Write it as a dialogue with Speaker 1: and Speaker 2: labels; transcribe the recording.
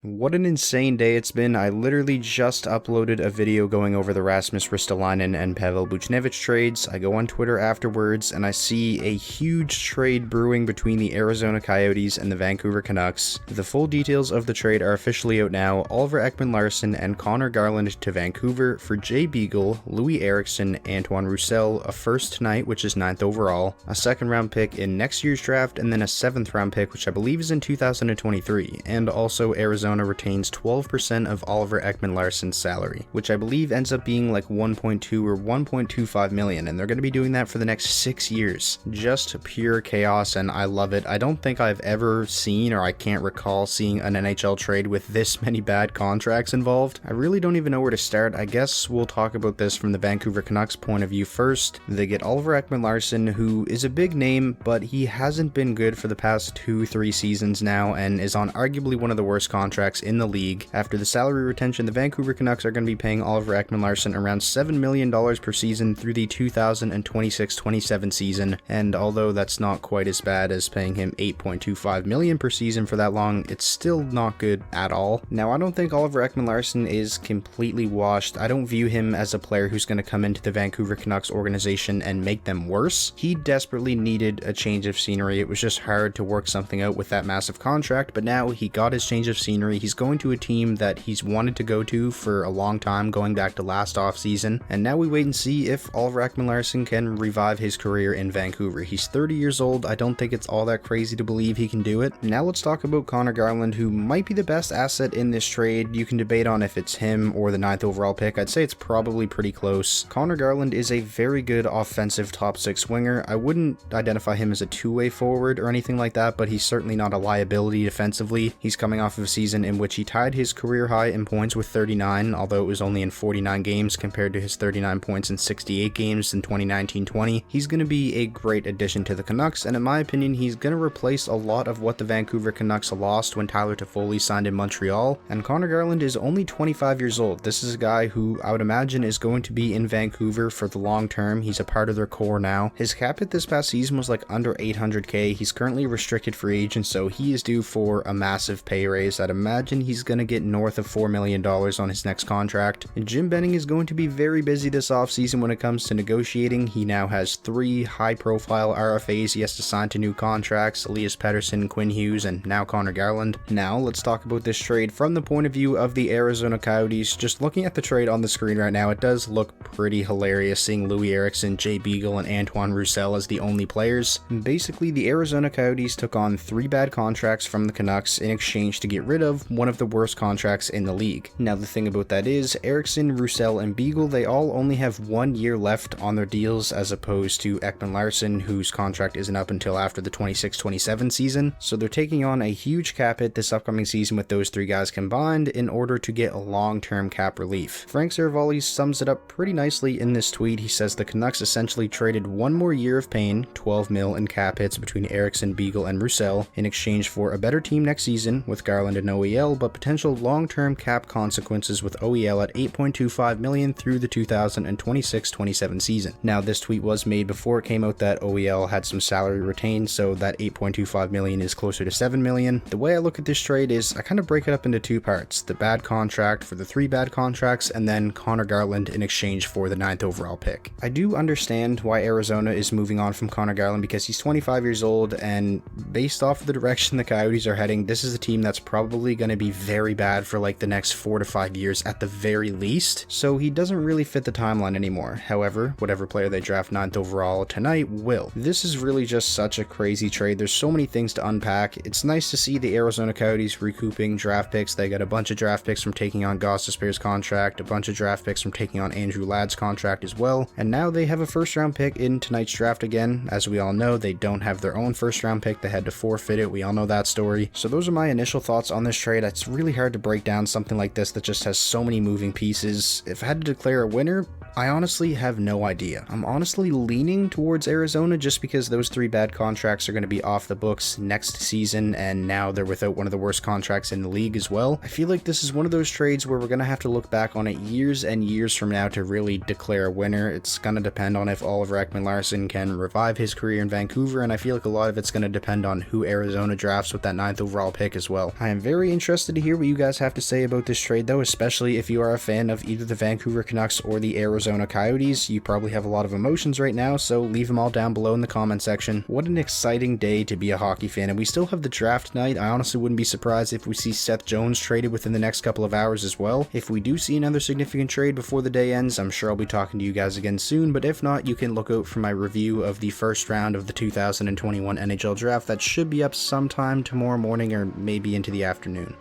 Speaker 1: What an insane day it's been. I literally just uploaded a video going over the Rasmus Ristolainen and Pavel Buchnevich trades. I go on Twitter afterwards and I see a huge trade brewing between the Arizona Coyotes and the Vancouver Canucks. The full details of the trade are officially out now. Oliver Ekman-Larsson and Connor Garland to Vancouver for Jay Beagle, Louis Eriksson, Antoine Roussel, a first tonight, which is 9th overall, a second round pick in next year's draft, and then a 7th round pick, which I believe is in 2023, and also Arizona retains 12% of Oliver Ekman-Larsson's salary, which I believe ends up being like 1.2 or 1.25 million, and they're going to be doing that for the next 6 years. Just pure chaos, and I love it. I don't think I've ever seen, or I can't recall seeing an NHL trade with this many bad contracts involved. I really don't even know where to start. I guess we'll talk about this from the Vancouver Canucks point of view first. They get Oliver Ekman-Larsson, who is a big name, but he hasn't been good for the past 2-3 seasons now, and is on arguably one of the worst contracts in the league. After the salary retention, the Vancouver Canucks are going to be paying Oliver Ekman-Larsson around $7 million per season through the 2026-27 season, and although that's not quite as bad as paying him $8.25 million per season for that long, it's still not good at all. Now, I don't think Oliver Ekman-Larsson is completely washed. I don't view him as a player who's going to come into the Vancouver Canucks organization and make them worse. He desperately needed a change of scenery. It was just hard to work something out with that massive contract, but now he got his change of scenery. He's going to a team that he's wanted to go to for a long time, going back to last offseason, and now we wait and see if Oliver Ekman-Larsson can revive his career in Vancouver. He's 30 years old. I don't think it's all that crazy to believe he can do it. Now let's talk about Connor Garland, who might be the best asset in this trade. You can debate on if it's him or the 9th overall pick. I'd say it's probably pretty close. Connor Garland is a very good offensive top 6 winger. I wouldn't identify him as a two-way forward or anything like that, but he's certainly not a liability defensively. He's coming off of a season in which he tied his career high in points with 39, although it was only in 49 games compared to his 39 points in 68 games in 2019-20. He's going to be a great addition to the Canucks, and in my opinion, he's going to replace a lot of what the Vancouver Canucks lost when Tyler Toffoli signed in Montreal, and Connor Garland is only 25 years old. This is a guy who I would imagine is going to be in Vancouver for the long term. He's a part of their core now. His cap hit this past season was like under $800K. He's currently a restricted free agent, so he is due for a massive pay raise. I'd imagine he's going to get north of $4 million on his next contract. And Jim Benning is going to be very busy this offseason when it comes to negotiating. He now has 3 high-profile RFAs he has to sign to new contracts: Elias Pettersson, Quinn Hughes, and now Connor Garland. Now let's talk about this trade from the point of view of the Arizona Coyotes. Just looking at the trade on the screen right now, it does look pretty hilarious seeing Louis Eriksson, Jay Beagle, and Antoine Roussel as the only players. Basically, the Arizona Coyotes took on 3 bad contracts from the Canucks in exchange to get rid of one of the worst contracts in the league. Now, the thing about that is, Eriksson, Roussel, and Beagle, they all only have 1 year left on their deals, as opposed to Ekman-Larsson, whose contract isn't up until after the 26-27 season. So they're taking on a huge cap hit this upcoming season with those 3 guys combined in order to get a long-term cap relief. Frank Seravalli sums it up pretty nicely in this tweet. He says the Canucks essentially traded 1 more year of pain, 12 mil in cap hits between Eriksson, Beagle, and Roussel, in exchange for a better team next season with Garland and OEL, but potential long-term cap consequences with OEL at $8.25 million through the 2026-27 season. Now, this tweet was made before it came out that OEL had some salary retained, so that $8.25 million is closer to $7 million. The way I look at this trade is I kind of break it up into 2 parts: the bad contract for the 3 bad contracts, and then Connor Garland in exchange for the 9th overall pick. I do understand why Arizona is moving on from Connor Garland because he's 25 years old, and based off of the direction the Coyotes are heading, this is a team that's probably going to be very bad for like the next 4 to 5 years at the very least, so he doesn't really fit the timeline anymore. However, whatever player they draft 9th overall tonight will. This is really just such a crazy trade. There's so many things to unpack. It's nice to see the Arizona Coyotes recouping draft picks. They got a bunch of draft picks from taking on Gostisbehere's contract, a bunch of draft picks from taking on Andrew Ladd's contract as well, and now they have a first round pick in tonight's draft again. As we all know, they don't have their own first round pick. They had to forfeit it. We all know that story. So those are my initial thoughts on this trade. It's really hard to break down something like this that just has so many moving pieces. If I had to declare a winner, I honestly have no idea. I'm honestly leaning towards Arizona just because those 3 bad contracts are going to be off the books next season, and now they're without one of the worst contracts in the league as well. I feel like this is one of those trades where we're going to have to look back on it years and years from now to really declare a winner. It's going to depend on if Oliver Ekman-Larsson can revive his career in Vancouver, and I feel like a lot of it's going to depend on who Arizona drafts with that 9th overall pick as well. I am very interested to hear what you guys have to say about this trade though, especially if you are a fan of either the Vancouver Canucks or the Arizona Coyotes. You probably have a lot of emotions right now, so leave them all down below in the comment section. What an exciting day to be a hockey fan, and we still have the draft night. I honestly wouldn't be surprised if we see Seth Jones traded within the next couple of hours as well. If we do see another significant trade before the day ends, I'm sure I'll be talking to you guys again soon, but if not, you can look out for my review of the first round of the 2021 NHL draft that should be up sometime tomorrow morning or maybe into the afternoon.